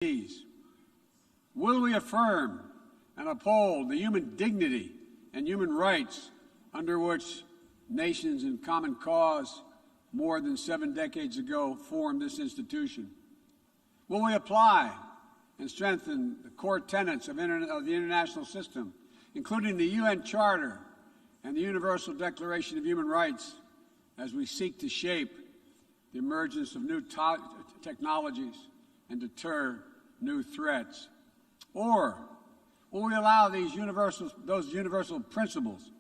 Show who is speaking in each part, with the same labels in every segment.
Speaker 1: Will we affirm and uphold the human dignity and human rights under which nations in common cause more than 7 decades ago formed this institution? Will we apply and strengthen the core tenets of the international system, including the UN Charter and the Universal Declaration of Human Rights, as we seek to shape the emergence of new technologies and deter new threats? Or will we allow those universal principles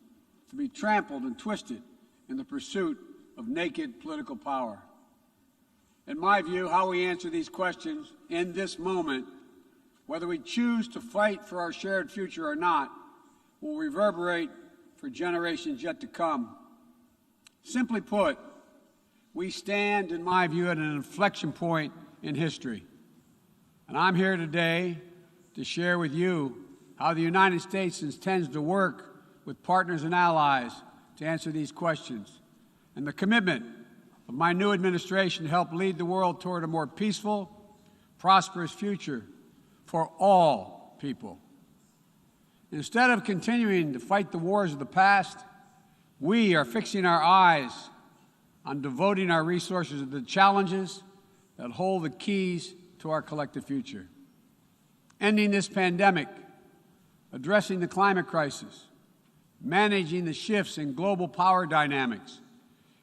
Speaker 1: to be trampled and twisted in the pursuit of naked political power? In my view, how we answer these questions in this moment, whether we choose to fight for our shared future or not, will reverberate for generations yet to come. Simply put, we stand, in my view, at an inflection point in history. And I'm here today to share with you how the United States intends to work with partners and allies to answer these questions, and the commitment of my new administration to help lead the world toward a more peaceful, prosperous future for all people. Instead of continuing to fight the wars of the past, we are fixing our eyes on devoting our resources to the challenges that hold the keys to our collective future. Ending this pandemic, addressing the climate crisis, managing the shifts in global power dynamics,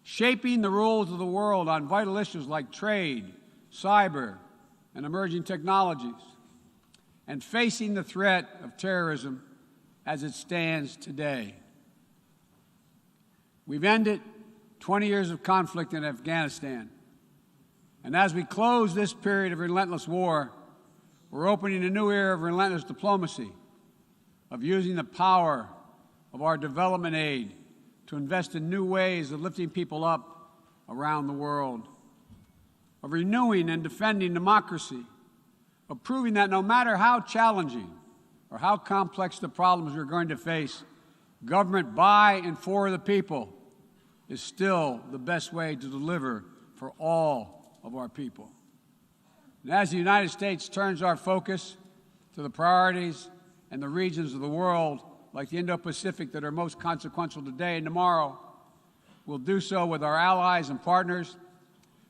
Speaker 1: shaping the rules of the world on vital issues like trade, cyber, and emerging technologies, and facing the threat of terrorism as it stands today. We've ended 20 years of conflict in Afghanistan. And as we close this period of relentless war, we're opening a new era of relentless diplomacy, of using the power of our development aid to invest in new ways of lifting people up around the world, of renewing and defending democracy, of proving that no matter how challenging or how complex the problems we're going to face, government by and for the people is still the best way to deliver for all of our people. And as the United States turns our focus to the priorities and the regions of the world, like the Indo-Pacific, that are most consequential today and tomorrow, we'll do so with our allies and partners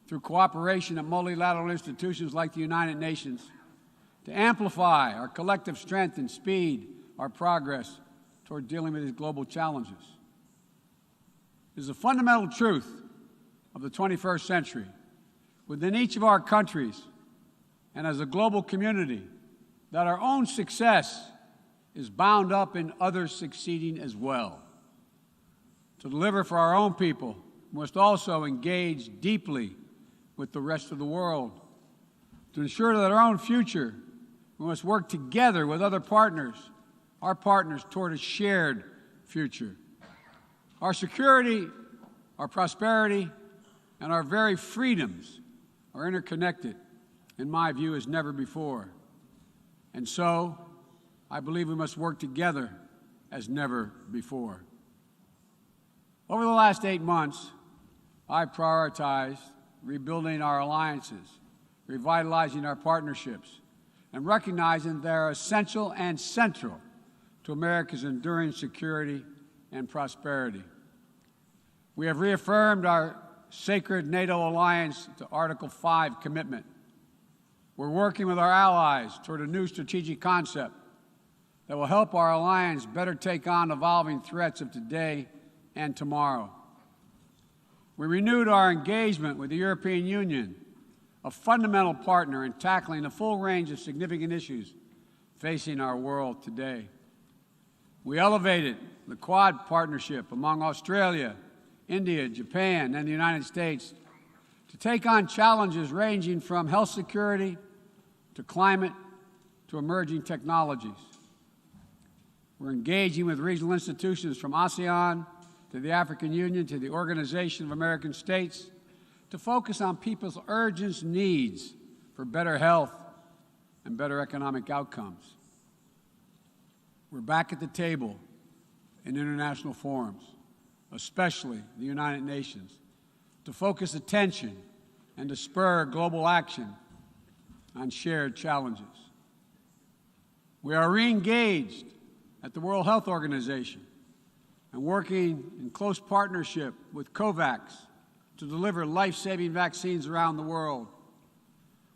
Speaker 1: through cooperation at multilateral institutions like the United Nations to amplify our collective strength and speed our progress toward dealing with these global challenges. It is a fundamental truth of the 21st century within each of our countries and as a global community that our own success is bound up in others succeeding as well. To deliver for our own people, we must also engage deeply with the rest of the world. To ensure that our own future, we must work together with other partners, our partners, toward a shared future. Our security, our prosperity, and our very freedoms are interconnected, in my view, as never before. And so, I believe we must work together as never before. Over the last 8 months, I've prioritized rebuilding our alliances, revitalizing our partnerships, and recognizing they're essential and central to America's enduring security and prosperity. We have reaffirmed our sacred NATO alliance to Article 5 commitment. We're working with our allies toward a new strategic concept that will help our alliance better take on evolving threats of today and tomorrow. We renewed our engagement with the European Union, a fundamental partner in tackling a full range of significant issues facing our world today. We elevated the Quad partnership among Australia, India, Japan, and the United States to take on challenges ranging from health security to climate to emerging technologies. We're engaging with regional institutions from ASEAN to the African Union to the Organization of American States to focus on people's urgent needs for better health and better economic outcomes. We're back at the table in international forums, especially the United Nations, to focus attention and to spur global action on shared challenges. We are re-engaged at the World Health Organization and working in close partnership with COVAX to deliver life-saving vaccines around the world.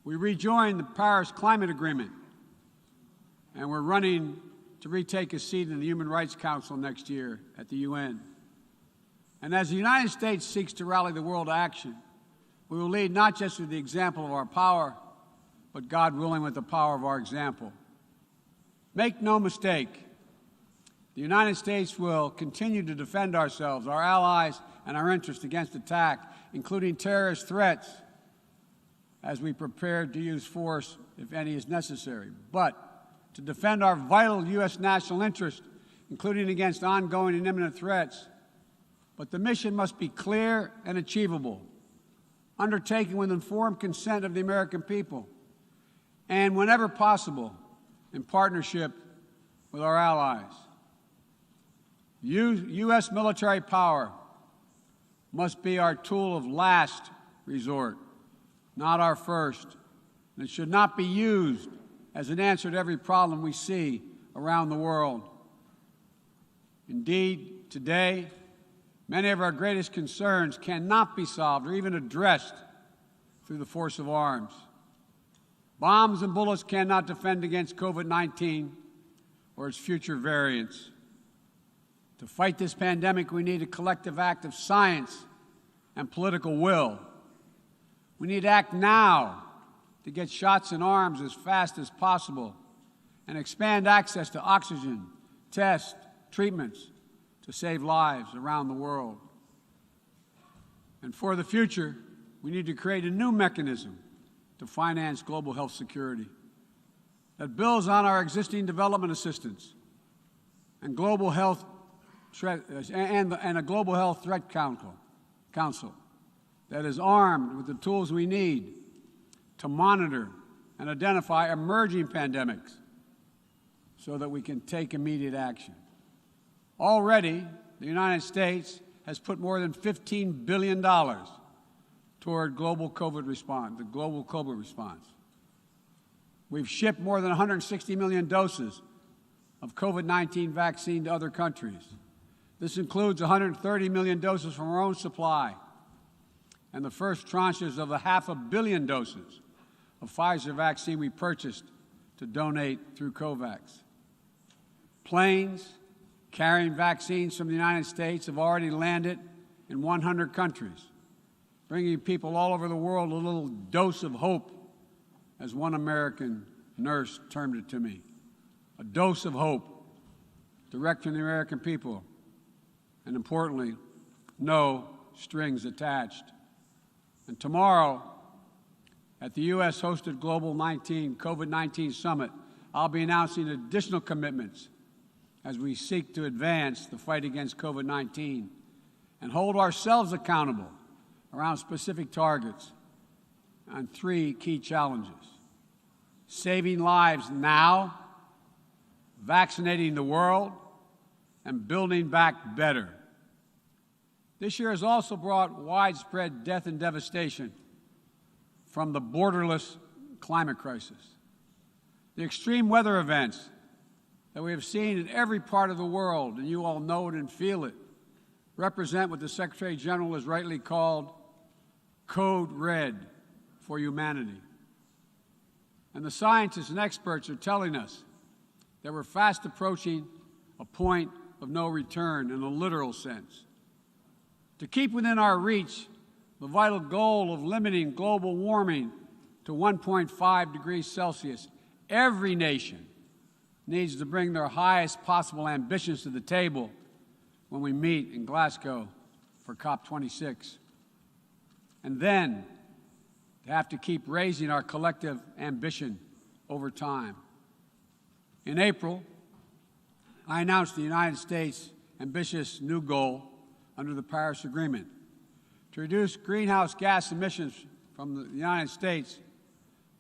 Speaker 1: We rejoined the Paris Climate Agreement, and we're running to retake a seat in the Human Rights Council next year at the UN. And as the United States seeks to rally the world to action, we will lead not just with the example of our power, but, God willing, with the power of our example. Make no mistake, the United States will continue to defend ourselves, our allies, and our interests against attack, including terrorist threats, as we prepare to use force, if any is necessary. But to defend our vital U.S. national interest, including against ongoing and imminent threats. But the mission must be clear and achievable, undertaken with informed consent of the American people, and whenever possible, in partnership with our allies. U.S. military power must be our tool of last resort, not our first, and it should not be used as an answer to every problem we see around the world. Indeed, today, many of our greatest concerns cannot be solved or even addressed through the force of arms. Bombs and bullets cannot defend against COVID-19 or its future variants. To fight this pandemic, we need a collective act of science and political will. We need to act now to get shots in arms as fast as possible and expand access to oxygen, tests, treatments to save lives around the world. And for the future, we need to create a new mechanism to finance global health security that builds on our existing development assistance and global health and a global health threat council that is armed with the tools we need to monitor and identify emerging pandemics so that we can take immediate action. Already, the United States has put more than $15 billion toward the global COVID response. We've shipped more than 160 million doses of COVID-19 vaccine to other countries. This includes 130 million doses from our own supply and the first tranches of the 500 million doses of Pfizer vaccine we purchased to donate through COVAX. Planes carrying vaccines from the United States have already landed in 100 countries, bringing people all over the world a little dose of hope, as one American nurse termed it to me. A dose of hope, direct from the American people, and importantly, no strings attached. And tomorrow, at the U.S.-hosted Global COVID-19 Summit, I'll be announcing additional commitments as we seek to advance the fight against COVID-19 and hold ourselves accountable around specific targets on 3 key challenges: saving lives now, vaccinating the world, and building back better. This year has also brought widespread death and devastation from the borderless climate crisis. The extreme weather events that we have seen in every part of the world, and you all know it and feel it, represent what the Secretary General has rightly called Code Red for humanity. And the scientists and experts are telling us that we're fast approaching a point of no return in a literal sense. To keep within our reach the vital goal of limiting global warming to 1.5 degrees Celsius, every nation needs to bring their highest possible ambitions to the table when we meet in Glasgow for COP26. And then to have to keep raising our collective ambition over time. In April, I announced the United States' ambitious new goal under the Paris Agreement to reduce greenhouse gas emissions from the United States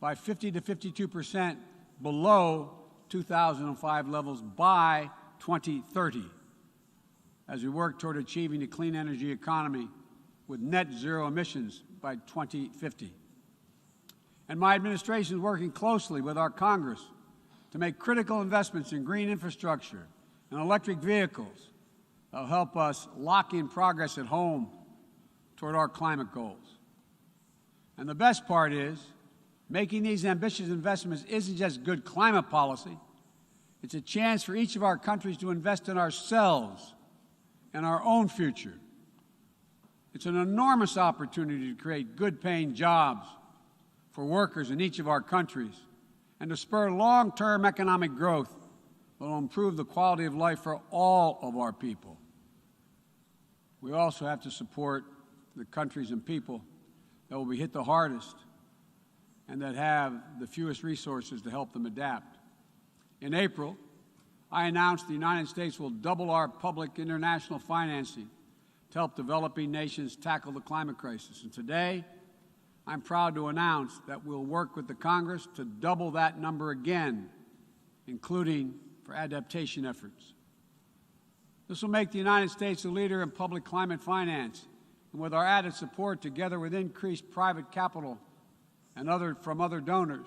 Speaker 1: by 50 to 52% below 2005 levels by 2030, as we work toward achieving a clean energy economy with net zero emissions by 2050. And my administration is working closely with our Congress to make critical investments in green infrastructure and electric vehicles that will help us lock in progress at home toward our climate goals. And the best part is, making these ambitious investments isn't just good climate policy. It's a chance for each of our countries to invest in ourselves and our own future. It's an enormous opportunity to create good-paying jobs for workers in each of our countries and to spur long-term economic growth that will improve the quality of life for all of our people. We also have to support the countries and people that will be hit the hardest and that have the fewest resources to help them adapt. In April, I announced the United States will double our public international financing to help developing nations tackle the climate crisis. And today, I'm proud to announce that we'll work with the Congress to double that number again, including for adaptation efforts. This will make the United States a leader in public climate finance, and with our added support, together with increased private capital and from other donors,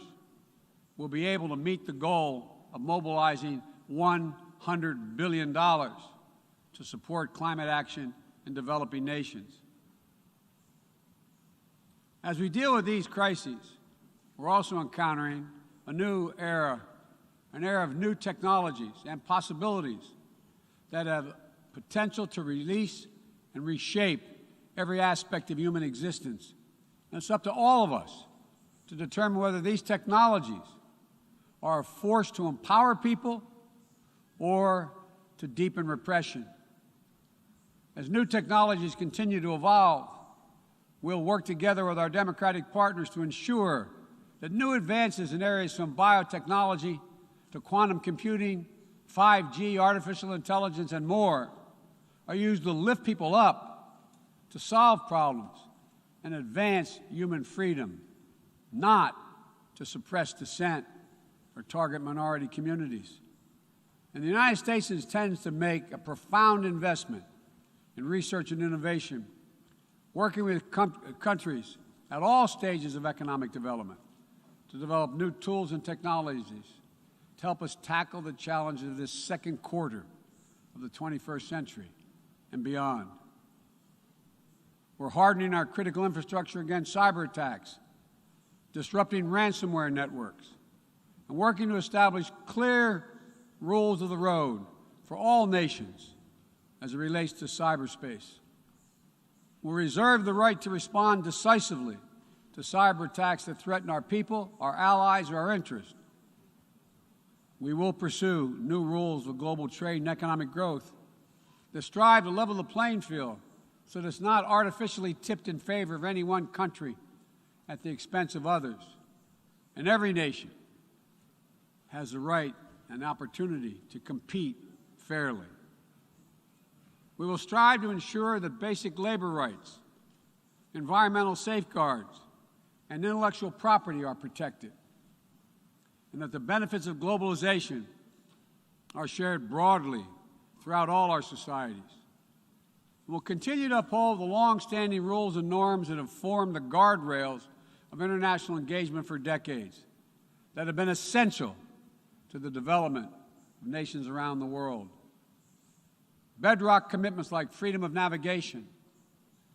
Speaker 1: we'll be able to meet the goal of mobilizing $100 billion to support climate action in developing nations. As we deal with these crises, we're also encountering a new era, an era of new technologies and possibilities that have potential to release and reshape every aspect of human existence. And it's up to all of us to determine whether these technologies are a force to empower people or to deepen repression. As new technologies continue to evolve, we'll work together with our democratic partners to ensure that new advances in areas from biotechnology to quantum computing, 5G, artificial intelligence, and more are used to lift people up, to solve problems, and advance human freedom, not to suppress dissent or target minority communities. And the United States intends to make a profound investment in research and innovation, working with countries at all stages of economic development to develop new tools and technologies to help us tackle the challenges of this second quarter of the 21st century and beyond. We're hardening our critical infrastructure against cyber attacks, disrupting ransomware networks, and working to establish clear rules of the road for all nations as it relates to cyberspace. We'll reserve the right to respond decisively to cyber attacks that threaten our people, our allies, or our interests. We will pursue new rules of global trade and economic growth that strive to level the playing field so that it's not artificially tipped in favor of any one country at the expense of others. And every nation has the right and opportunity to compete fairly. We will strive to ensure that basic labor rights, environmental safeguards, and intellectual property are protected, and that the benefits of globalization are shared broadly throughout all our societies. We'll continue to uphold the long-standing rules and norms that have formed the guardrails of international engagement for decades, that have been essential to the development of nations around the world. Bedrock commitments like freedom of navigation,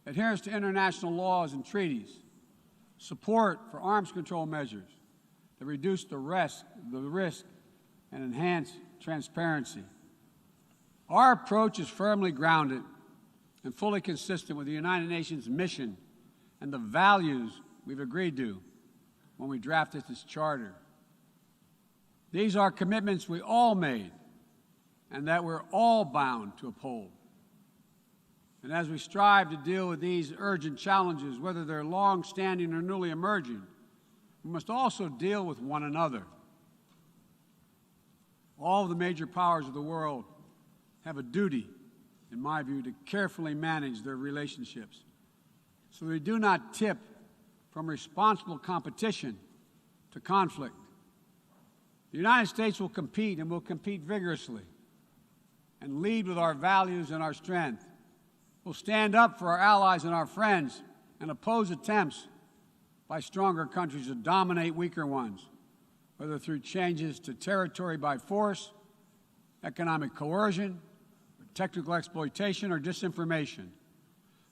Speaker 1: adherence to international laws and treaties, support for arms control measures that reduce the risk and enhance transparency. Our approach is firmly grounded and fully consistent with the United Nations mission and the values we've agreed to when we drafted this charter. These are commitments we all made and that we're all bound to uphold. And as we strive to deal with these urgent challenges, whether they're long-standing or newly emerging, we must also deal with one another. All of the major powers of the world have a duty, in my view, to carefully manage their relationships so they do not tip from responsible competition to conflict. The United States will compete, and will compete vigorously, and lead with our values and our strength. We'll stand up for our allies and our friends and oppose attempts by stronger countries to dominate weaker ones, whether through changes to territory by force, economic coercion, technical exploitation, or disinformation.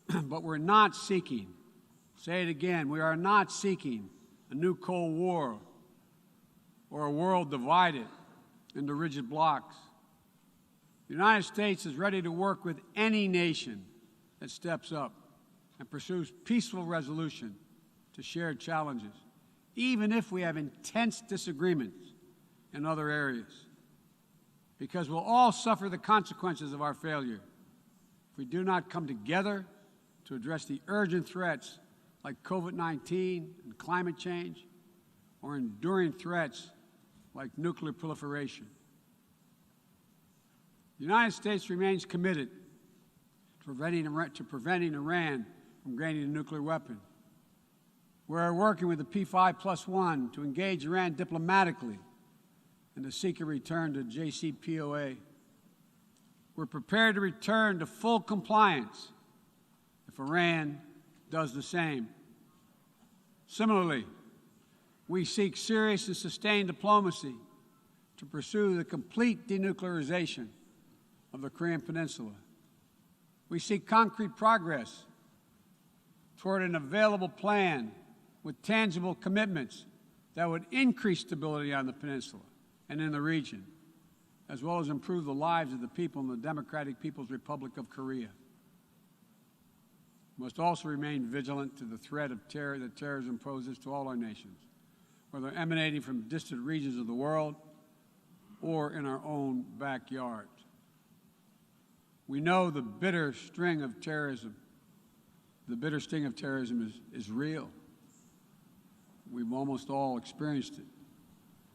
Speaker 1: But we're not seeking, say it again, we are not seeking a new Cold War or a world divided into rigid blocks. The United States is ready to work with any nation that steps up and pursues peaceful resolution to shared challenges, even if we have intense disagreements in other areas, because we'll all suffer the consequences of our failure if we do not come together to address the urgent threats like COVID-19 and climate change, or enduring threats like nuclear proliferation. The United States remains committed to preventing Iran from gaining a nuclear weapon. We're working with the P5+1 to engage Iran diplomatically and to seek a return to JCPOA. We're prepared to return to full compliance if Iran does the same. Similarly, we seek serious and sustained diplomacy to pursue the complete denuclearization of the Korean Peninsula. We seek concrete progress toward an available plan with tangible commitments that would increase stability on the peninsula and in the region, as well as improve the lives of the people in the Democratic People's Republic of Korea. We must also remain vigilant to the threat of terror that terrorism poses to all our nations, whether emanating from distant regions of the world or in our own backyard. We know the bitter sting of terrorism. The bitter sting of terrorism is real. We've almost all experienced it.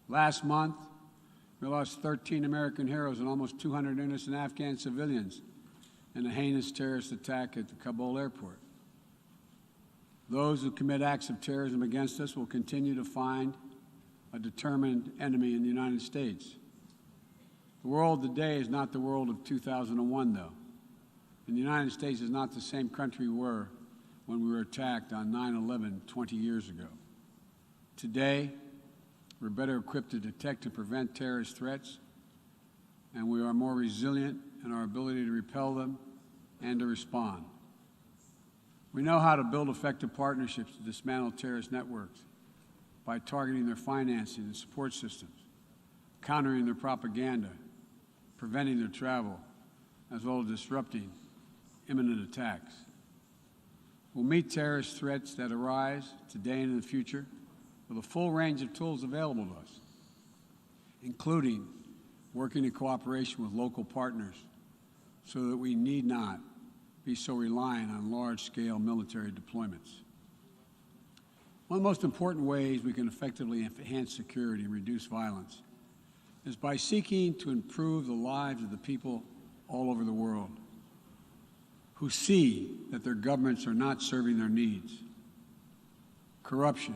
Speaker 1: Last month, we lost 13 American heroes and almost 200 innocent Afghan civilians in a heinous terrorist attack at the Kabul airport. Those who commit acts of terrorism against us will continue to find a determined enemy in the United States. The world today is not the world of 2001, though. And the United States is not the same country we were when we were attacked on 9/11 20 years ago. Today, we're better equipped to detect and prevent terrorist threats, and we are more resilient in our ability to repel them and to respond. We know how to build effective partnerships to dismantle terrorist networks by targeting their financing and support systems, countering their propaganda, preventing their travel, as well as disrupting imminent attacks. We'll meet terrorist threats that arise today and in the future with a full range of tools available to us, including working in cooperation with local partners so that we need not be so reliant on large-scale military deployments. One of the most important ways we can effectively enhance security and reduce violence is by seeking to improve the lives of the people all over the world who see that their governments are not serving their needs. Corruption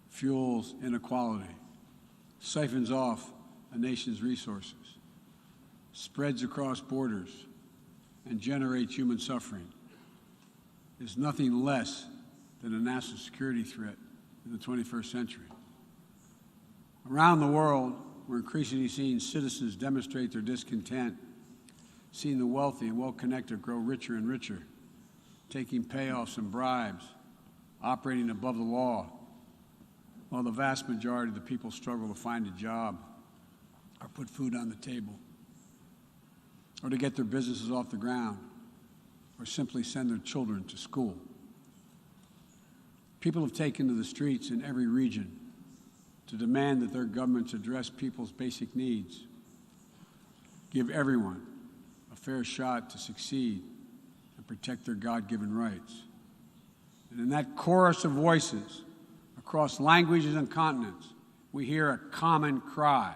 Speaker 1: fuels inequality, siphons off a nation's resources, spreads across borders, and generates human suffering, is nothing less than a national security threat in the 21st century. Around the world, we're increasingly seeing citizens demonstrate their discontent, seeing the wealthy and well-connected grow richer and richer, taking payoffs and bribes, operating above the law, while the vast majority of the people struggle to find a job or put food on the table, or to get their businesses off the ground, or simply send their children to school. People have taken to the streets in every region to demand that their governments address people's basic needs, give everyone a fair shot to succeed, and protect their God-given rights. And in that chorus of voices across languages and continents, we hear a common cry,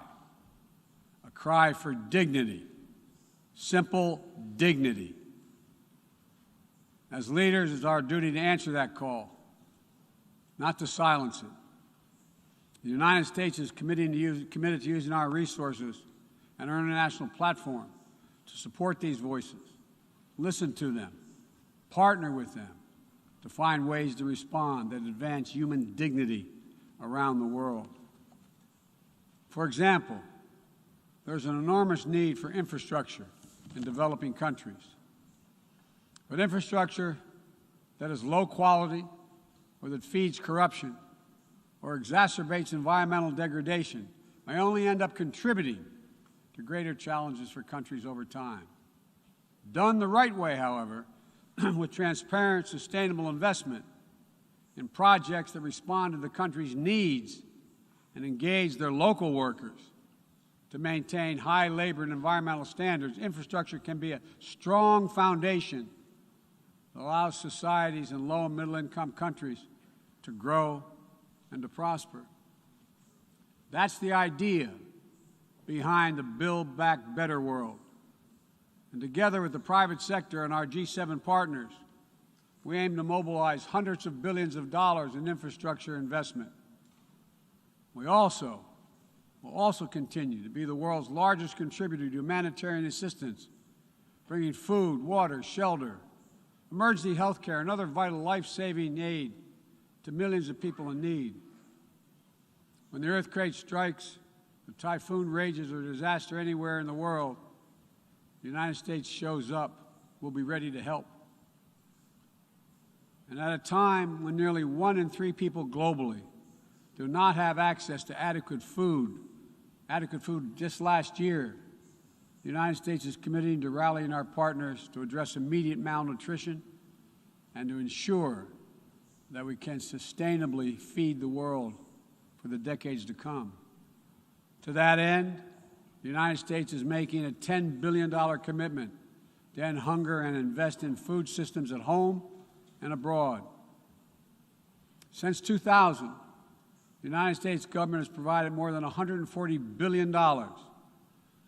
Speaker 1: a cry for dignity, simple dignity. As leaders, it's our duty to answer that call, not to silence it. The United States is committed to using our resources and our international platform to support these voices, listen to them, partner with them, to find ways to respond that advance human dignity around the world. For example, there's an enormous need for infrastructure in developing countries. But infrastructure that is low quality or that feeds corruption or exacerbates environmental degradation may only end up contributing to greater challenges for countries over time. Done the right way, however, with transparent, sustainable investment in projects that respond to the country's needs and engage their local workers to maintain high labor and environmental standards, infrastructure can be a strong foundation that allows societies in low and middle-income countries to grow and to prosper. That's the idea behind the Build Back Better world. And together with the private sector and our G7 partners, we aim to mobilize hundreds of billions of dollars in infrastructure investment. We will also continue to be the world's largest contributor to humanitarian assistance, bringing food, water, shelter, emergency health care, and other vital life-saving aid to millions of people in need. When the earthquake strikes, the typhoon rages, or disaster anywhere in the world, the United States shows up. We'll be ready to help. And at a time when nearly 1 in 3 people globally do not have access to adequate food just last year, the United States is committing to rallying our partners to address immediate malnutrition and to ensure that we can sustainably feed the world for the decades to come. To that end, the United States is making a $10 billion commitment to end hunger and invest in food systems at home and abroad. Since 2000, the United States government has provided more than $140 billion to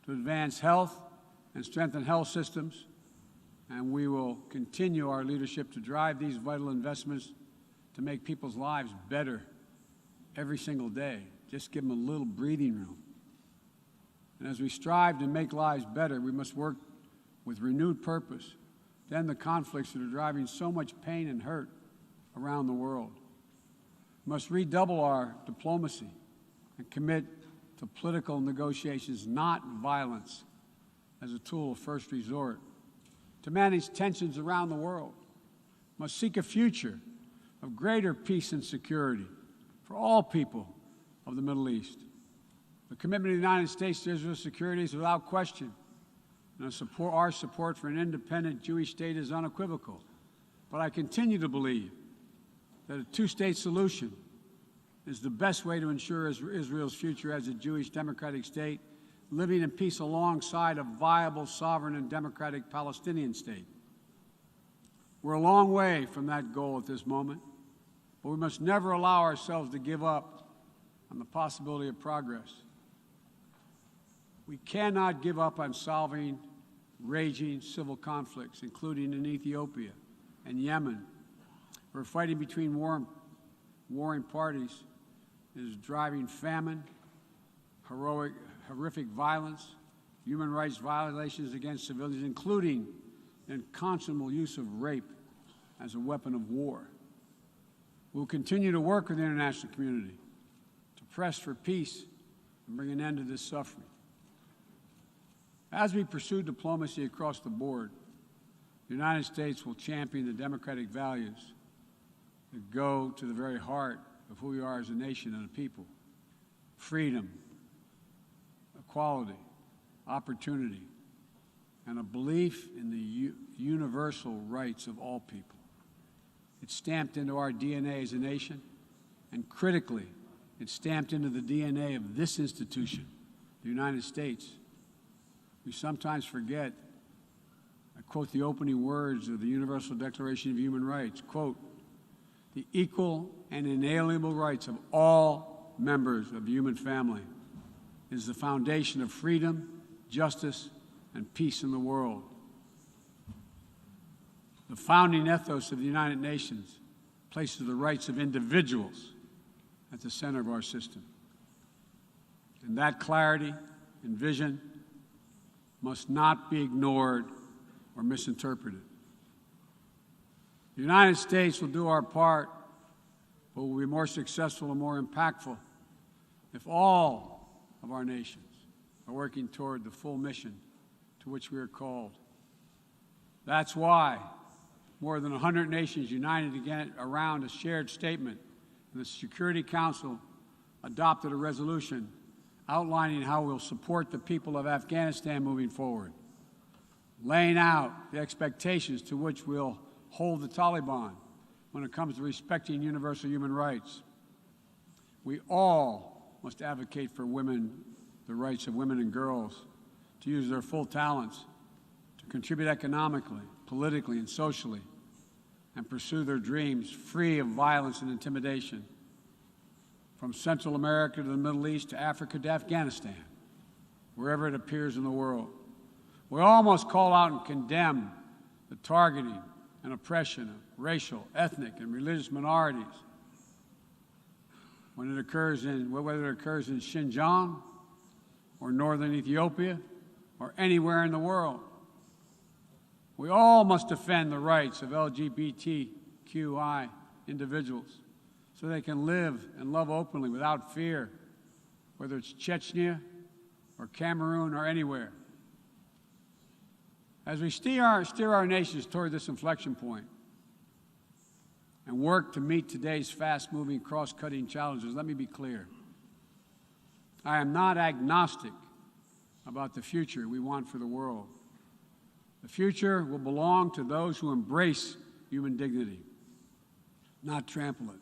Speaker 1: advance health and strengthen health systems, and we will continue our leadership to drive these vital investments to make people's lives better every single day. Just give them a little breathing room. And as we strive to make lives better, we must work with renewed purpose to end the conflicts that are driving so much pain and hurt around the world. We must redouble our diplomacy and commit to political negotiations, not violence, as a tool of first resort. To manage tensions around the world, we must seek a future of greater peace and security for all people of the Middle East. The commitment of the United States to Israel's security is without question, and our support for an independent Jewish state is unequivocal. But I continue to believe that a two-state solution is the best way to ensure Israel's future as a Jewish democratic state, living in peace alongside a viable, sovereign, and democratic Palestinian state. We're a long way from that goal at this moment, but we must never allow ourselves to give up on the possibility of progress. We cannot give up on solving raging civil conflicts, including in Ethiopia and Yemen, where fighting between warring parties is driving famine, horrific violence, human rights violations against civilians, including the unconscionable use of rape as a weapon of war. We'll continue to work with the international community to press for peace and bring an end to this suffering. As we pursue diplomacy across the board, the United States will champion the democratic values that go to the very heart of who we are as a nation and a people: freedom, equality, opportunity, and a belief in the universal rights of all people. It's stamped into our DNA as a nation, and critically, it's stamped into the DNA of this institution, the United States. We sometimes forget. I quote the opening words of the Universal Declaration of Human Rights, quote, "The equal and inalienable rights of all members of the human family is the foundation of freedom, justice, and peace in the world." The founding ethos of the United Nations places the rights of individuals at the center of our system. And that clarity and vision must not be ignored or misinterpreted. The United States will do our part, but will be more successful and more impactful if all of our nations are working toward the full mission to which we are called. That's why more than 100 nations united again around a shared statement, and the Security Council adopted a resolution outlining how we'll support the people of Afghanistan moving forward, laying out the expectations to which we'll hold the Taliban when it comes to respecting universal human rights. We all must advocate for women, the rights of women and girls to use their full talents, to contribute economically, politically, and socially, and pursue their dreams free of violence and intimidation. From Central America to the Middle East to Africa to Afghanistan, wherever it appears in the world. We all must call out and condemn the targeting and oppression of racial, ethnic, and religious minorities when it occurs whether it occurs in Xinjiang or northern Ethiopia or anywhere in the world. We all must defend the rights of LGBTQI individuals so they can live and love openly without fear, whether it's Chechnya or Cameroon or anywhere. As we steer our nations toward this inflection point and work to meet today's fast-moving, cross-cutting challenges, let me be clear. I am not agnostic about the future we want for the world. The future will belong to those who embrace human dignity, not trample it.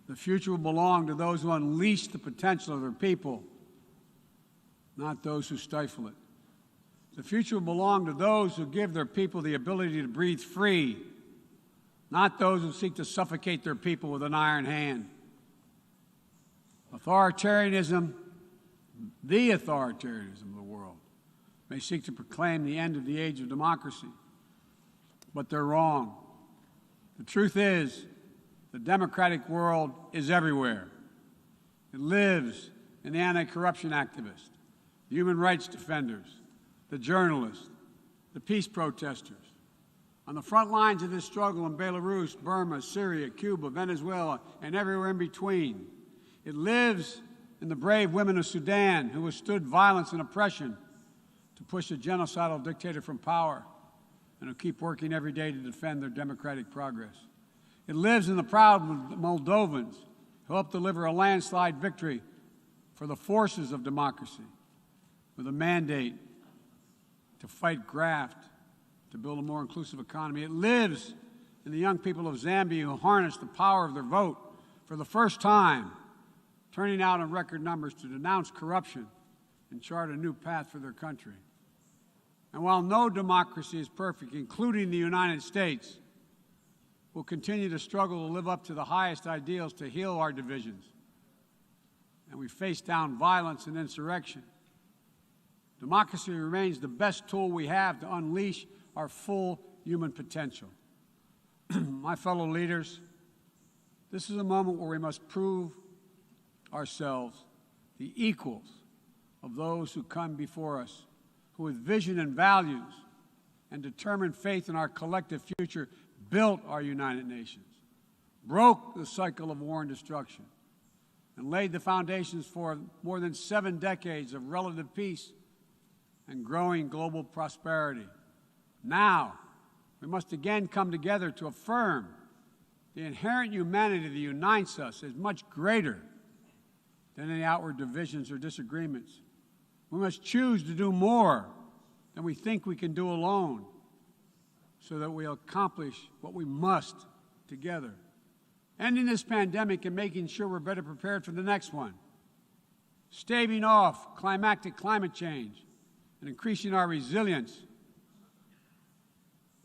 Speaker 1: The future will belong to those who unleash the potential of their people, not those who stifle it. The future will belong to those who give their people the ability to breathe free, not those who seek to suffocate their people with an iron hand. Authoritarianism, the authoritarianism of the world, may seek to proclaim the end of the age of democracy, but they're wrong. The truth is, the democratic world is everywhere. It lives in the anti-corruption activists, the human rights defenders, the journalists, the peace protesters. On the front lines of this struggle in Belarus, Burma, Syria, Cuba, Venezuela, and everywhere in between. It lives in the brave women of Sudan who withstood violence and oppression to push a genocidal dictator from power and who keep working every day to defend their democratic progress. It lives in the proud Moldovans who helped deliver a landslide victory for the forces of democracy with a mandate to fight graft, to build a more inclusive economy. It lives in the young people of Zambia who harnessed the power of their vote for the first time, turning out in record numbers to denounce corruption and chart a new path for their country. And while no democracy is perfect, including the United States, we'll continue to struggle to live up to the highest ideals to heal our divisions. And we face down violence and insurrection. Democracy remains the best tool we have to unleash our full human potential. My fellow leaders, this is a moment where we must prove ourselves the equals of those who come before us, who with vision and values and determined faith in our collective future built our United Nations, broke the cycle of war and destruction, and laid the foundations for more than 7 decades of relative peace and growing global prosperity. Now, we must again come together to affirm the inherent humanity that unites us is much greater than any outward divisions or disagreements. We must choose to do more than we think we can do alone so that we'll accomplish what we must together. Ending this pandemic and making sure we're better prepared for the next one. Staving off climactic climate change and increasing our resilience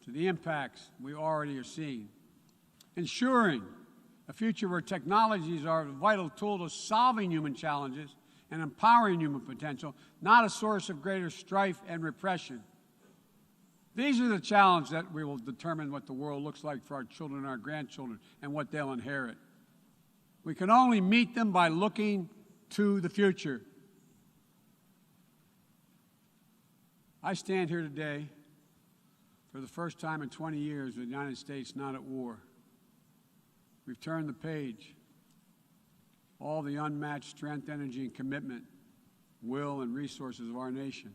Speaker 1: to the impacts we already are seeing. Ensuring a future where technologies are a vital tool to solving human challenges and empowering human potential, not a source of greater strife and repression. These are the challenges that we will determine what the world looks like for our children and our grandchildren and what they'll inherit. We can only meet them by looking to the future. I stand here today For the first time in 20 years, the United States not at war. We've turned the page. All the unmatched strength, energy, and commitment, will, and resources of our nation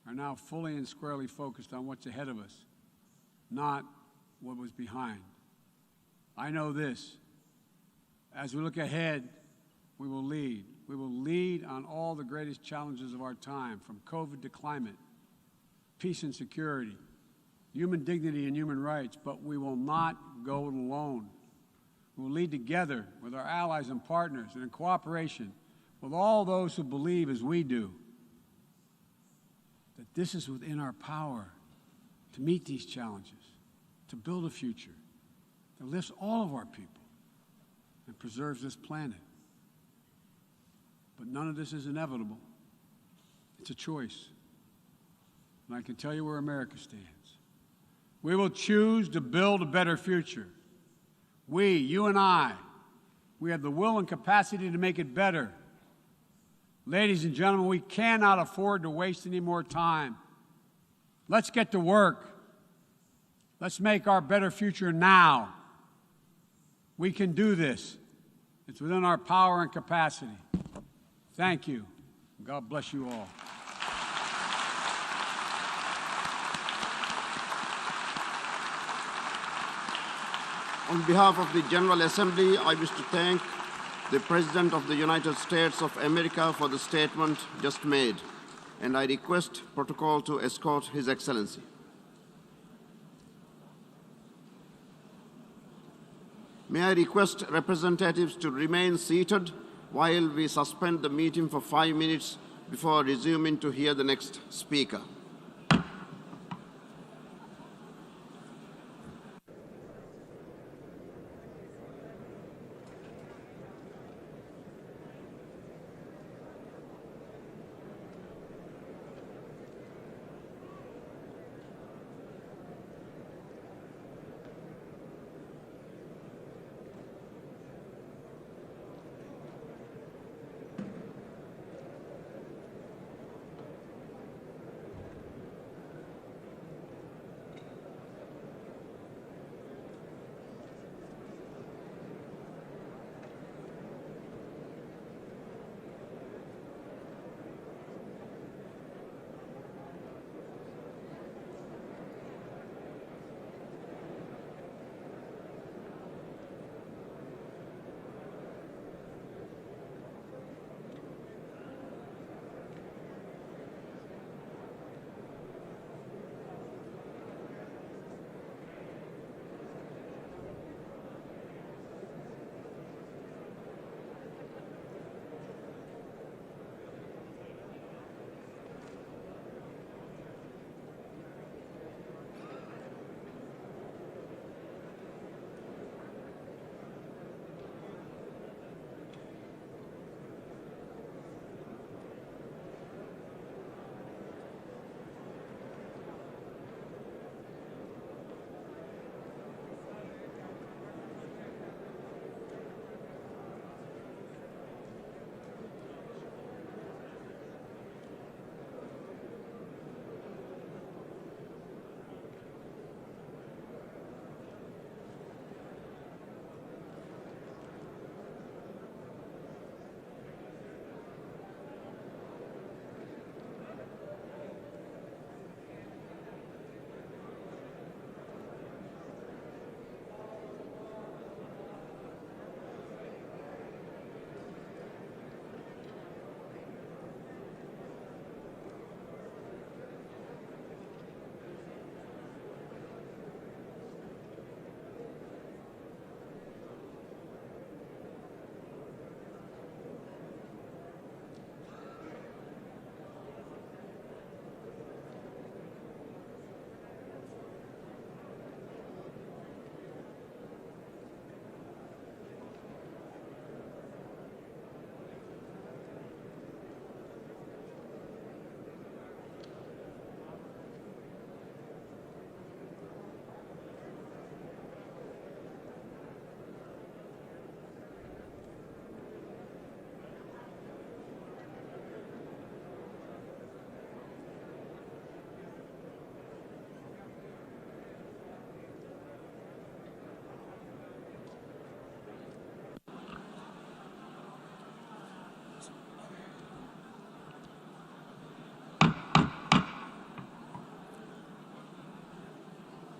Speaker 1: are now fully and squarely focused on what's ahead of us, not what was behind. I know this. As we look ahead, we will lead. We will lead on all the greatest challenges of our time, from COVID to climate, peace and security, human dignity and human rights, but we will not go it alone. We will lead together with our allies and partners and in cooperation with all those who believe as we do that this is within our power to meet these challenges, to build a future that lifts all of our people and preserves this planet. But none of this is inevitable. It's a choice. And I can tell you where America stands. We will choose to build a better future. We, you and I, we have the will and capacity to make it better. Ladies and gentlemen, we cannot afford to waste any more time. Let's get to work. Let's make our better future now. We can do this. It's within our power and capacity. Thank you. God bless you all.
Speaker 2: On behalf of the General Assembly, I wish to thank the President of the United States of America for the statement just made, and I request protocol to escort His Excellency. May I request representatives to remain seated while we suspend the meeting for 5 minutes before resuming to hear the next speaker.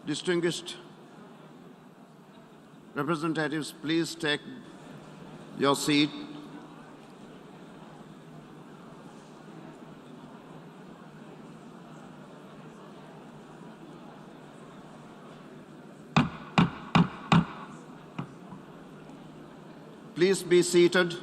Speaker 2: distinguished representatives, please take your seat. Please be seated.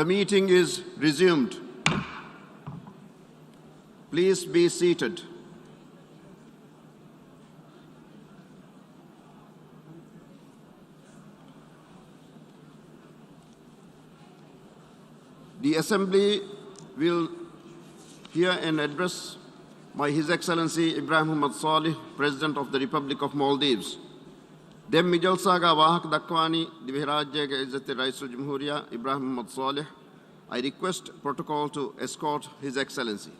Speaker 2: The meeting is resumed. Please be seated. The Assembly will hear an address by His Excellency Ibrahim Muhammad Salih, President of the Republic of Maldives. Dem Mijalsaga Wahak Dakwani, Divirajyaga Izzati Raisul Jamhuriya Ibrahim Muhammad Salih. I request protocol to escort His Excellency.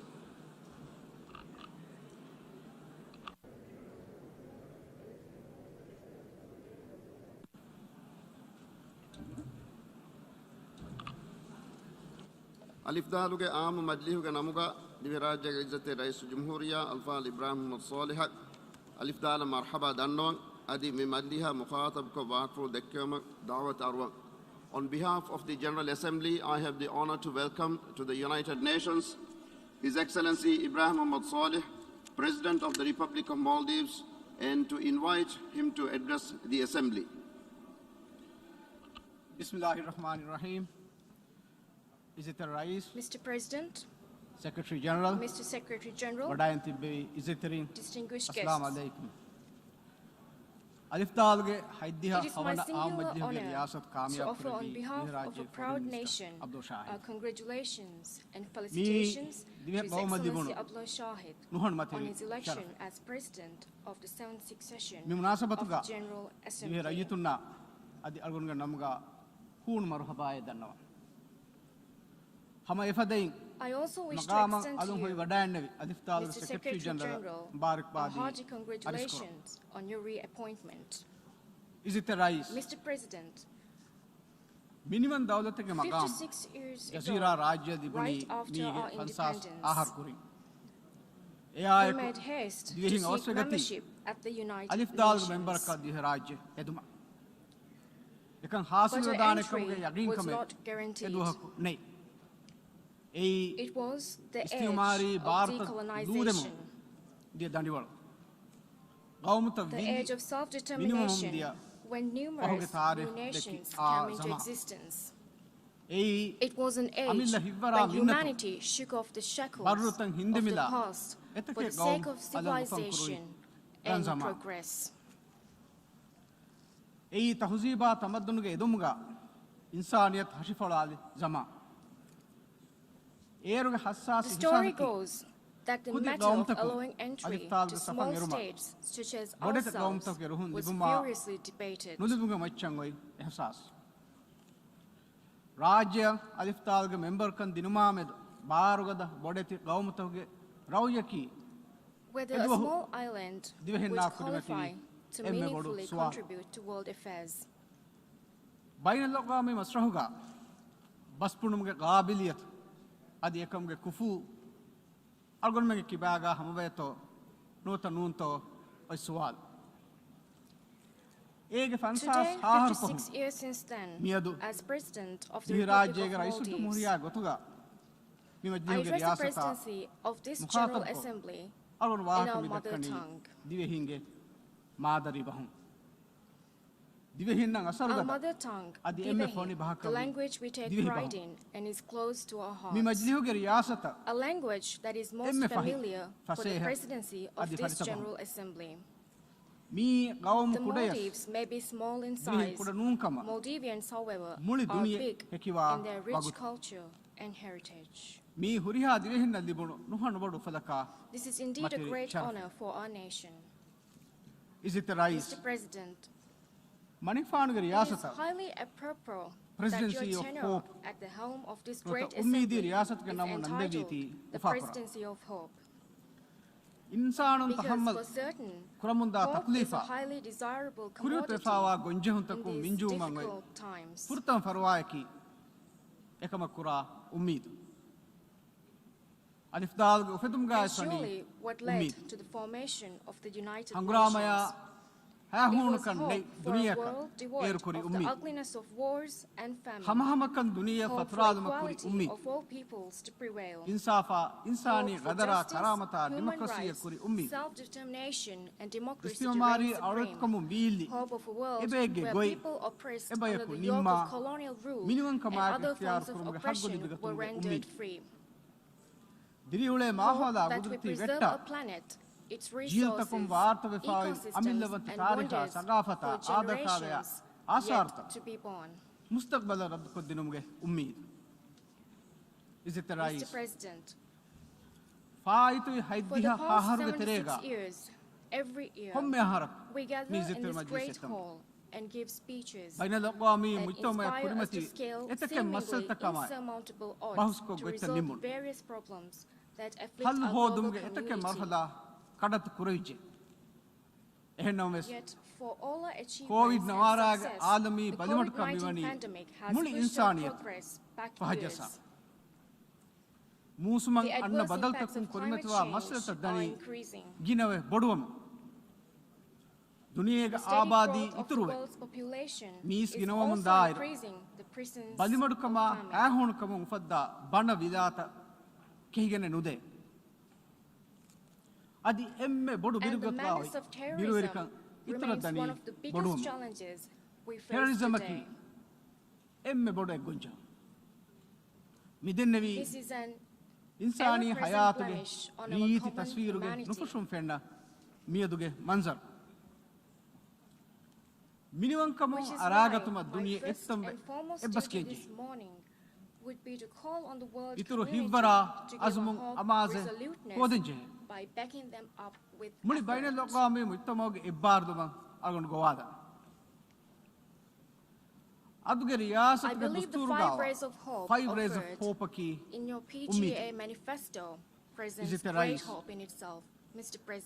Speaker 2: Alif Daluge Am Madlihuga Namuga, Divirajyaga Izzati Raisul Jamhuriya Alfal Ibrahim Muhammad Salih. Alif Dala Marhaba Danwang. Adi Mimadliha Mukhatab ko Wakfu Dekkama Dawat Arwa. On behalf of the General Assembly, I have the honor to welcome to the United Nations His Excellency Ibrahim Muhammad Salih, President of the Republic of Maldives, and to invite him to address the Assembly.
Speaker 3: Bismillahirrahmanirrahim. Izzati Rais,
Speaker 4: Mr. President,
Speaker 3: Secretary General,
Speaker 4: Mr. Secretary General,
Speaker 3: distinguished
Speaker 4: distinguished
Speaker 3: guests. Assalamu
Speaker 4: guests.
Speaker 3: alaikum. Alif Dalge Haidiha
Speaker 4: It is my
Speaker 3: Havana
Speaker 4: singular
Speaker 3: Ahmad
Speaker 4: honor
Speaker 3: Riyasat
Speaker 4: to
Speaker 3: Kamyab
Speaker 4: offer on behalf of a proud nation our congratulations and felicitations to His Excellency Abdullah Shahid on his election as President of the 76th session of the General Assembly.
Speaker 3: Rayituna Adi Algunga Namga Hun Marhabaye Danawa. Hama Efadain
Speaker 4: I also wish to
Speaker 3: Magama
Speaker 4: extend to
Speaker 3: Alum
Speaker 4: you,
Speaker 3: Vadanavi Alif Dal
Speaker 4: Mr.
Speaker 3: Secretary General
Speaker 4: a
Speaker 3: Barak Badi
Speaker 4: hearty congratulations on your reappointment.
Speaker 3: Izzati Rais
Speaker 4: Mr. President,
Speaker 3: minimum Dawlat ke Magam
Speaker 4: 56 years
Speaker 3: Jazira
Speaker 4: ago,
Speaker 3: Rajya Dibuni
Speaker 4: right after our
Speaker 3: Ni Fansas
Speaker 4: independence,
Speaker 3: Ahar Kuri.
Speaker 4: we made haste to
Speaker 3: Divihin
Speaker 4: seek
Speaker 3: Oswegati
Speaker 4: membership at the United
Speaker 3: Alif Dal
Speaker 4: Nations.
Speaker 3: member ka Dihe Rajya Eduma. Ekan
Speaker 4: But
Speaker 3: Hasil
Speaker 4: our
Speaker 3: Dane
Speaker 4: entry
Speaker 3: Kamge Yagin
Speaker 4: was
Speaker 3: Kame
Speaker 4: not guaranteed.
Speaker 3: Eduha Nei. Ei
Speaker 4: It was the edge
Speaker 3: Istimari
Speaker 4: of
Speaker 3: Bharata
Speaker 4: decolonization,
Speaker 3: Duremu Dia Dandiwal. Gaumata
Speaker 4: the
Speaker 3: Vindi
Speaker 4: edge of self-determination
Speaker 3: dia
Speaker 4: when numerous
Speaker 3: Tarik
Speaker 4: new
Speaker 3: deki
Speaker 4: nations
Speaker 3: a
Speaker 4: came into
Speaker 3: zama.
Speaker 4: existence.
Speaker 3: Ei
Speaker 4: It was an age
Speaker 3: Amilla Hivara
Speaker 4: when
Speaker 3: Minnatu
Speaker 4: humanity shook off the shackles
Speaker 3: Barrutan
Speaker 4: of the
Speaker 3: Hindemila
Speaker 4: past for
Speaker 3: Etake
Speaker 4: the sake
Speaker 3: Gaum
Speaker 4: of
Speaker 3: Alam
Speaker 4: civilization
Speaker 3: Kurui
Speaker 4: and
Speaker 3: Ganzama.
Speaker 4: progress.
Speaker 3: Ei Tahuziba Tamadunge Edumga Insaniyat Hashifalali Zama.
Speaker 4: The story goes that the matter of allowing entry to small states such as ourselves was furiously debated.
Speaker 3: Nudunga Machangoi Ehsas. Rajya Alif Talga member kan Dinumamed Barugada Bodeti Gaumatoge Rauyaki
Speaker 4: Whether a small island would qualify to meaningfully contribute to world affairs.
Speaker 3: Bainalogami Masrahuga Baspunumga Gabiliat Adi Ekamge Kufu Algonmegi Kibaga Hamaveto Nota Nunto Oisual.
Speaker 4: Today, 56 years since then, as President of the Republic of Maldives, I address the presidency of this General Assembly in our mother tongue. Our mother tongue, the language we take pride in and is close to our hearts. A language that is most familiar for the presidency of this General Assembly. The Maldives may be small in size. Maldivians, however, are big in their rich culture and heritage. This is indeed a great honor for our nation. Mr. President, it is highly appropriate that your tenure at the helm of this great assembly is entitled the Presidency of Hope.
Speaker 3: ඉන්සානුන්
Speaker 4: Because
Speaker 3: තහම්මල්
Speaker 4: for certain,
Speaker 3: කුරමුන්දා
Speaker 4: hope is a
Speaker 3: තක්ලීෆා
Speaker 4: highly desirable
Speaker 3: කුරියුත්
Speaker 4: commodity
Speaker 3: වෙෆාවා ගොන්ජෙහුන්තකු
Speaker 4: in these
Speaker 3: මින්ජූමන් why
Speaker 4: difficult times.
Speaker 3: පුරතම් ෆරවායකි එකම කුරා උම්මීදු අලිෆ්දාල්ග උෆෙතුම්
Speaker 4: And
Speaker 3: ගායසනි
Speaker 4: surely what led to the formation of the United
Speaker 3: හංගුරාමයා
Speaker 4: Nations, it
Speaker 3: හැහුණු
Speaker 4: was
Speaker 3: කන්නේ
Speaker 4: hope for a
Speaker 3: දුනියක
Speaker 4: world devoid
Speaker 3: ඒරු කුරි
Speaker 4: of the
Speaker 3: උම්මීදු
Speaker 4: ugliness of wars and famine,
Speaker 3: හමහමකන් දුනිය
Speaker 4: hope for
Speaker 3: ෆත්රාදුම කුරි
Speaker 4: equality
Speaker 3: උම්මීදු
Speaker 4: of all peoples to prevail,
Speaker 3: ඉන්සාෆා ඉන්සානි
Speaker 4: hope for
Speaker 3: ගදරා
Speaker 4: justice,
Speaker 3: කරාමතා
Speaker 4: human
Speaker 3: ඩෙමොක්‍රසිය
Speaker 4: rights,
Speaker 3: කුරි උම්මීදු
Speaker 4: self-determination and democracy to
Speaker 3: ඉස්තිමාරි
Speaker 4: reign supreme,
Speaker 3: අවරත්කමු වීලි
Speaker 4: hope of a world
Speaker 3: එබේගේ
Speaker 4: where
Speaker 3: ගොයි
Speaker 4: people oppressed under
Speaker 3: එබයකු
Speaker 4: the yoke
Speaker 3: නිම්මා
Speaker 4: of colonial rule
Speaker 3: මිනිවන්
Speaker 4: and
Speaker 3: කමායක
Speaker 4: other
Speaker 3: ඉක්තියාර
Speaker 4: forms of
Speaker 3: කුරුමුගේ
Speaker 4: oppression
Speaker 3: හග්ගොඩි
Speaker 4: were
Speaker 3: බිගතුමුගේ
Speaker 4: rendered
Speaker 3: උම්මීදු
Speaker 4: free.
Speaker 3: දිරිඋලේ
Speaker 4: Hope
Speaker 3: මාහෝදා
Speaker 4: that we
Speaker 3: ගුදුති
Speaker 4: preserve
Speaker 3: වෙට්ටා
Speaker 4: a planet, its
Speaker 3: ජීවිතකම්
Speaker 4: resources,
Speaker 3: වාර්ත වෙෆායි
Speaker 4: ecosystems,
Speaker 3: අමිල්ලවන්ත
Speaker 4: and
Speaker 3: තාරිඛා
Speaker 4: wonders
Speaker 3: සගාෆතා
Speaker 4: for
Speaker 3: ආදකාරය
Speaker 4: generations
Speaker 3: ආසාර්ථ
Speaker 4: yet to be born.
Speaker 3: මුස්තක්බල රද්ද කොද්දිනුමුගේ උම්මීදු Is it the
Speaker 4: Mr.
Speaker 3: rise?
Speaker 4: President,
Speaker 3: ಫಾಯಿತು
Speaker 4: for
Speaker 3: ಹೈದ್ದಿಹ
Speaker 4: the past
Speaker 3: ಹಾಹರುಗೆ ತೆರೆಗ
Speaker 4: 76 years, every year,
Speaker 3: ಹೊಮ್ಮೆ ಹಾರಕ್
Speaker 4: we gather
Speaker 3: ಮೀಜಿತ್
Speaker 4: in this
Speaker 3: Majlis
Speaker 4: great
Speaker 3: ಎತ್ತಂ
Speaker 4: hall and give speeches
Speaker 3: ಬೈನಲ್ ಅಕ್ವಾಮಿ
Speaker 4: that
Speaker 3: ಮುಯ್ತೊಮೆ
Speaker 4: inspire us
Speaker 3: ಕುರಿಮತಿ
Speaker 4: to scale
Speaker 3: ಎತಕ್ಕೆ ಮಸ್ಸಲ್
Speaker 4: seemingly
Speaker 3: ತಕಮಾಯ
Speaker 4: insurmountable
Speaker 3: Bahusko
Speaker 4: odds to
Speaker 3: goita
Speaker 4: resolve
Speaker 3: nimun.
Speaker 4: various problems that afflict
Speaker 3: hull
Speaker 4: our global
Speaker 3: ಹೋದುಮ್ಗೆ ಎತಕ್ಕೆ
Speaker 4: community.
Speaker 3: ಮರ್ಹದ ಕಡತ್ ಕುರೈಜೆ ಎಹೆನ್ನೊಮೆಸ್
Speaker 4: Yet, for all our achievements
Speaker 3: Covid
Speaker 4: and
Speaker 3: ನವಾರಾಗ
Speaker 4: success,
Speaker 3: ಆಲಮಿ
Speaker 4: the
Speaker 3: ಬಲಿಮಡ್ಕ
Speaker 4: COVID-19
Speaker 3: ಮಿವನಿ
Speaker 4: pandemic has
Speaker 3: ಮುಳಿ
Speaker 4: pushed our
Speaker 3: Insaniyat
Speaker 4: progress back
Speaker 3: ಫಹಜಸ
Speaker 4: years.
Speaker 3: ಮೂಸುಮಂ
Speaker 4: The
Speaker 3: ಅನ್ನ
Speaker 4: adverse
Speaker 3: ಬದಲ್
Speaker 4: impacts
Speaker 3: ತಕ್ಕಂ
Speaker 4: of climate
Speaker 3: ಕುರಿಮತಿವಾ ಮಸ್ಸಲ
Speaker 4: change are
Speaker 3: ತದ್ದನಿ
Speaker 4: increasing.
Speaker 3: ಗಿನವೆ ಬೊಡುವಮ ದುನಿಯೆಗ
Speaker 4: The steady
Speaker 3: ಆಬಾದಿ
Speaker 4: growth of the
Speaker 3: ಇತುರುವೆ
Speaker 4: world's population
Speaker 3: ಮೀಸ್
Speaker 4: is
Speaker 3: ಗಿನವಮಂ
Speaker 4: also
Speaker 3: ದಾಯಿರ
Speaker 4: increasing the prisons
Speaker 3: ಬಲಿಮಡುಕಮ
Speaker 4: of famine.
Speaker 3: ಆಹೋಣಕಮ ಉಫದ್ದ ಬಣ ವಿದಾತ ಕೆಹಿಗೆನೆ ನುದೆ ಅದಿ ಎಮ್ಮೆ ಬೊಡು
Speaker 4: And the
Speaker 3: ಬಿರುಗತ್ವಾವಿ
Speaker 4: menace of
Speaker 3: ಬಿರುವೆರಿಕ
Speaker 4: terrorism
Speaker 3: ಇತರ
Speaker 4: remains
Speaker 3: ದನಿ
Speaker 4: one of the biggest
Speaker 3: ಬೊಡುವಮ
Speaker 4: challenges we face
Speaker 3: terrorism ಅಕಿ
Speaker 4: today.
Speaker 3: ಎಮ್ಮೆ ಬೊಡು ಎಗ್ಗುಂಜ ಮಿದೆನ್ನವಿ
Speaker 4: This is an
Speaker 3: ಇನ್ಸಾನಿ
Speaker 4: ever-present
Speaker 3: ಹಯಾತುಗೆ
Speaker 4: blemish on our
Speaker 3: ರೀತಿ
Speaker 4: common
Speaker 3: ತಸ್ವೀರುಗೆ
Speaker 4: humanity.
Speaker 3: ನುಫುಶುಂ ಫೆಂಡ ಮಿಯದುಗೆ ಮಂಜರ್ ಮಿನಿವಂಕಮ
Speaker 4: Which is
Speaker 3: ಅರಾಗತುಮ
Speaker 4: why my
Speaker 3: ದುನಿಯೆ
Speaker 4: first
Speaker 3: ಎತ್ತಂಬೆ
Speaker 4: and foremost
Speaker 3: ಎಬ್ಬಸ್ಕೆಂಜಿ
Speaker 4: duty this morning would be to call on the world
Speaker 3: ಇತುರು
Speaker 4: community
Speaker 3: ಹಿವ್ವರ
Speaker 4: to give
Speaker 3: ಅಜುಮುಂ
Speaker 4: a
Speaker 3: ಅಮಾಜೆ
Speaker 4: resoluteness
Speaker 3: ಕೋದೆಂಜೆ
Speaker 4: by backing them up with
Speaker 3: ಮುಳಿ
Speaker 4: effort.
Speaker 3: ಬೈನೆ ಲೋಕಾಮಿ ಮುತ್ತಮೋಗೆ ಇಬ್ಬಾರ್ದು ಅಗೊಂಡು ಗೋವಾದ ಅದುಗೆ
Speaker 4: I
Speaker 3: ರಿಯಾಸತ್ಗೆ
Speaker 4: believe the
Speaker 3: ದುಸ್ತೂರು
Speaker 4: 5 rays of hope
Speaker 3: 5 rays of
Speaker 4: offered
Speaker 3: hope ಅಕಿ
Speaker 4: in your
Speaker 3: ಉಮ್ಮೀದ್
Speaker 4: PGA manifesto presents
Speaker 3: it a
Speaker 4: great
Speaker 3: rise?
Speaker 4: hope in itself, Mr. President.